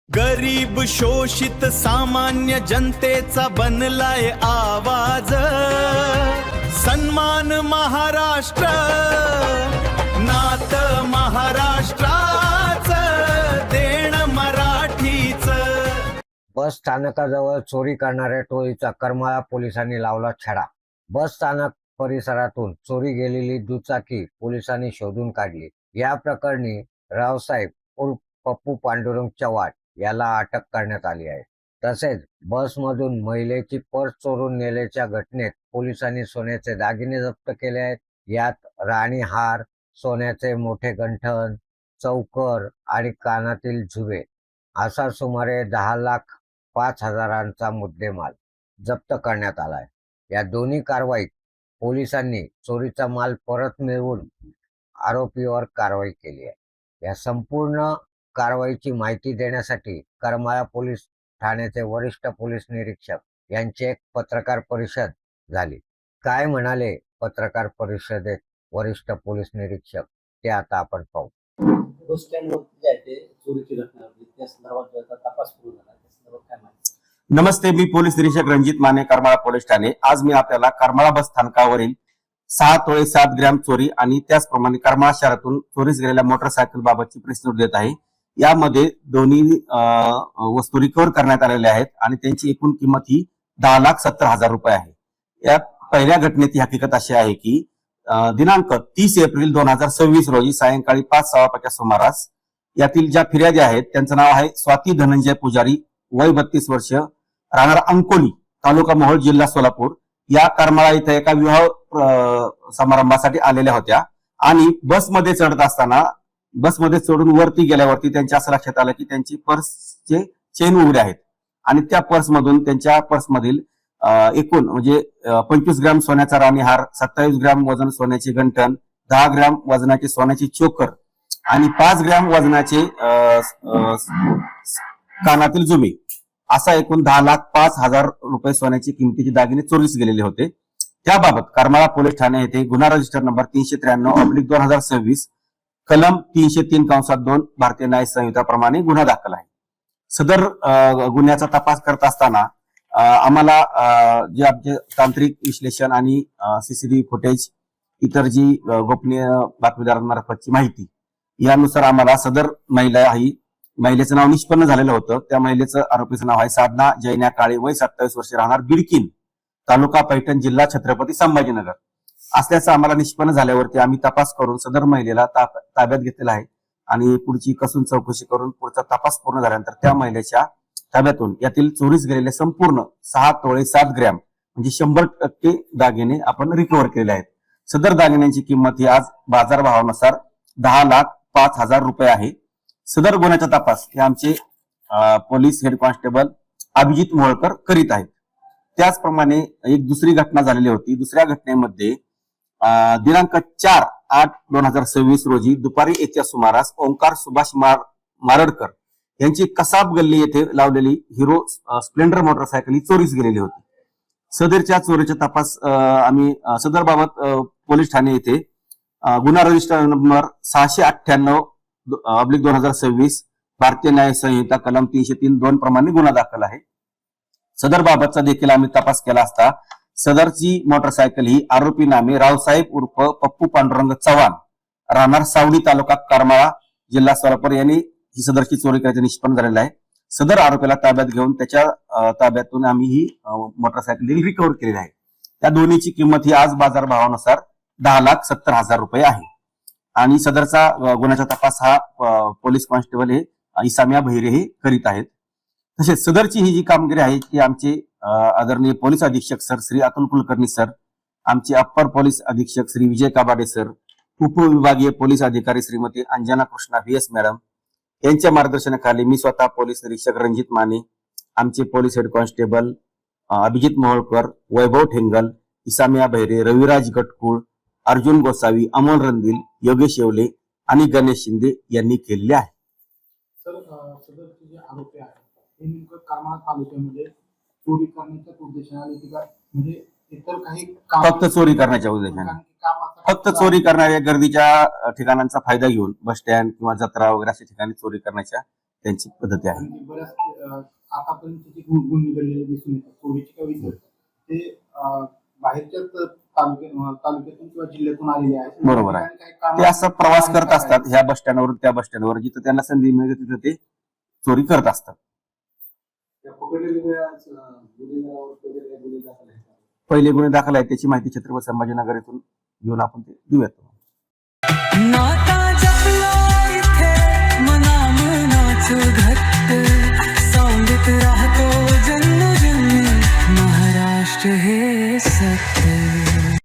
गरीब शोषित सामान्य जनतेचा बनलाय आवाज, सन्मान महाराष्ट्र, नात महाराष्ट्राच, देण मराठीच। बस स्थानकाजवळ चोरी करणाऱ्या टोळीचा करमाळा पोलिसांनी लावला छडा। बस स्थानक परिसरातून चोरी गेलेली दुचाकी पोलिसांनी शोधून काढली। या प्रकरणी रावसाहेब उर्फ पप्पू पांडुरंग चव्हाण याला अटक करण्यात आली आहे। तसेच बसमधून महिलेची पर्स चोरून नेल्याच्या घटनेत पोलिसांनी सोन्याचे दागिने जप्त केले आहेत। यात राणी हार, सोन्याचे मोठे गंठण, चौकर आणि कानातील झुबे असा सुमारे 10,05,000चा मुद्देमाल जप्त करण्यात आला आहे। या दोन्ही कारवाईत पोलिसांनी चोरीचा माल परत मिळवून आरोपीवर कारवाई केली आहे। या संपूर्ण कारवाईची माहिती देण्यासाठी करमाळा पोलीस ठाण्याचे वरिष्ठ पोलीस निरीक्षक यांची एक पत्रकार परिषद झाली। काय म्हणाले पत्रकार परिषदेत वरिष्ठ पोलीस निरीक्षक ते आता आपण पाहू। बस स्टँडवर जे आहे ते चोरीची घटना होती, त्या संदर्भात तपास पूर्ण झाला, त्या संदर्भात काय माहिती? नमस्ते, मी पोलीस निरीक्षक रणजित माने, करमाळा पोलीस ठाणे। आज मी आपल्याला करमाळा बस स्थानकावरील 6 तोळे 7 ग्रॅम चोरी आणि त्याचप्रमाणे करमाळा शहरातून चोरीस गेलेल्या मोटरसायकल बाबतची प्रेस नोट देत आहे। यामध्ये दोन्ही वस्तू रिकव्हर करण्यात आलेल्या आहेत आणि त्यांची एकूण किंमत ही 10,70,000 रुपये आहे। या पहिल्या घटनेची हकीकत अशी आहे की दिनांक 30 एप्रिल 2026 रोजी सायंकाळी 5:15च्या सुमारास यातील ज्या फिर्यादी आहेत त्यांचं नाव आहे स्वाती धनंजय पुजारी, वय 32 वर्ष, राहणार अंकोली, तालुका मोहोळ, जिल्हा सोलापूर, या करमाळा इथे एका विवाह समारंभासाठी आलेल्या होत्या आणि बसमध्ये चढत असताना बसमध्ये चढून वरती गेल्यावरती त्यांच्या असं लक्षात आलं की त्यांची पर्सचे चेन उघडे आहेत आणि त्या पर्समधून त्यांच्या पर्समधील एकूण म्हणजे 25 ग्रॅम सोन्याचा राणी हार, 27 ग्रॅम वजन सोन्याचे गंठण, 10 ग्रॅम वजनाचे सोन्याची चोकर आणि 5 ग्रॅम वजनाचे कानातील झुमे असा एकूण 10,05,000 रुपये सोन्याची किमतीचे दागिने चोरीस गेलेले होते। त्याबाबत करमाळा पोलीस ठाणे येथे गुन्हा रजिस्टर नंबर 393/2026 कलम 303(2) भारतीय न्याय संहिताप्रमाणे गुन्हा दाखल आहे। सदर गुन्ह्याचा तपास करत असताना आम्हाला जे आमचे तांत्रिक विश्लेषण आणि सीसीटीव्ही फुटेज, इतर जी गोपनीय बातमीदारांमार्फतची माहिती यानुसार आम्हाला सदर महिलेचं नाव निष्पन्न झालेलं होतं। त्या महिलेचं आरोपीचं नाव आहे साधना जैन्या काळे, वय 27 वर्ष, राहणार बिडकीन, तालुका पैठण, जिल्हा छत्रपती संभाजीनगर असल्याचं आम्हाला निष्पन्न झाल्यावरती आम्ही तपास करून सदर महिलेला ताब्यात घेतलेला आहे आणि पुढची कसून चौकशी करून पुढचा तपास पूर्ण झाल्यानंतर त्या महिलेच्या ताब्यातून यातील चोरीस गेलेले संपूर्ण 6 तोळे 7 ग्रॅम म्हणजे 100% दागिने आपण रिकव्हर केलेले आहेत। सदर दागिन्यांची किंमत ही आज बाजारभावानुसार 10,05,000 रुपये आहे। सदर गुन्ह्याचा तपास हे आमचे police head constable Abhijit Moholkar करीत आहेत। त्याचप्रमाणे एक दुसरी घटना झालेली होती। दुसऱ्या घटनेमध्ये दिनांक 4/8/2026 रोजी दुपारी येत्या सुमारास ओंकार सुभाष मारडकर यांची कसाब गल्ली येथे लावलेली हिरो स्प्लेंडर मोटरसायकल ही चोरीस गेलेली होती। सदरच्या चोरीचा तपास आम्ही सदर बाबत पोलीस ठाणे येथे गुन्हा रजिस्टर नंबर 698/2026 भारतीय न्याय संहिता कलम 303(2) प्रमाणे गुन्हा दाखल आहे। सदर बाबतचा देखील आम्ही तपास केला असता सदरची मोटरसायकल ही आरोपी नामे रावसाहेब उर्फ पप्पू पांडुरंग चव्हाण, राहणार सावडी, तालुका करमाळा, जिल्हा सोलापूर यांनी ही सदरची चोरी केल्याचे निष्पन्न झालेलं आहे। सदर आरोपीला ताब्यात घेऊन त्याच्या ताब्यातून आम्ही ही मोटरसायकल रिकव्हर केलेली आहे। त्या दोन्हीची किंमत ही आज बाजारभावानुसार 10,70,000 रुपये आहे आणि सदरचा गुन्ह्याचा तपास हा पोलीस कॉन्स्टेबल हे इसामिया भैरे हे करीत आहेत। तसेच सदरची ही जी कामगिरी आहे की आमचे आदरणीय पोलीस अधीक्षक सर श्री अतुल कुलकर्णी सर, आमचे अप्पर पोलीस अधीक्षक श्री विजय काबाडे सर, उपविभागीय पोलीस अधिकारी श्रीमती अंजना कृष्णा VS मॅडम यांच्या मार्गदर्शनाखाली मी स्वतः पोलीस निरीक्षक रणजित माने, आमचे police head constable Abhijit Moholkar, Vaibhav Thengal, Isamiya Bhaire, Raviraj Gatkul, Arjun Gosavi, Amol Randil, Yogesh Yevale आणि गणेश शिंदे यांनी केलेले आहे। सर, सदरचे जे आरोपी आहेत हे नेमकं करमाळा तालुक्यामध्ये चोरी करण्याच्या उद्देशाने म्हणजे इतर काही फक्त चोरी करण्याच्या उद्देशाने, फक्त चोरी करणाऱ्या गर्दीच्या ठिकाणांचा फायदा घेऊन बस स्टँड किंवा जत्रा वगैरे अशा ठिकाणी चोरी करण्याच्या त्यांची पद्धती आहे. आणि बऱ्याच आतापर्यंत जे गुण निघालेले दिसून येतात चोरीचे काही विषय ते बाहेरच्याच तालुक्यातून किंवा जिल्ह्यातून आलेले आहेत. बरोबर आहे. काही कामं- ते असं प्रवास करत असतात ह्या बस स्टँडवरून त्या बस स्टँडवर, जिथं त्यांना संधी मिळते तिथं ते चोरी करत असतात. पहिले गुन्हे दाखल आहेत त्याची माहिती छत्रपती संभाजीनगर येथून घेऊन आपण ते देऊयात. नाता जपला इथे मनामनाचं घट्ट सांगत राहतो जन्मजन्मी महाराष्ट्र हे सत्य.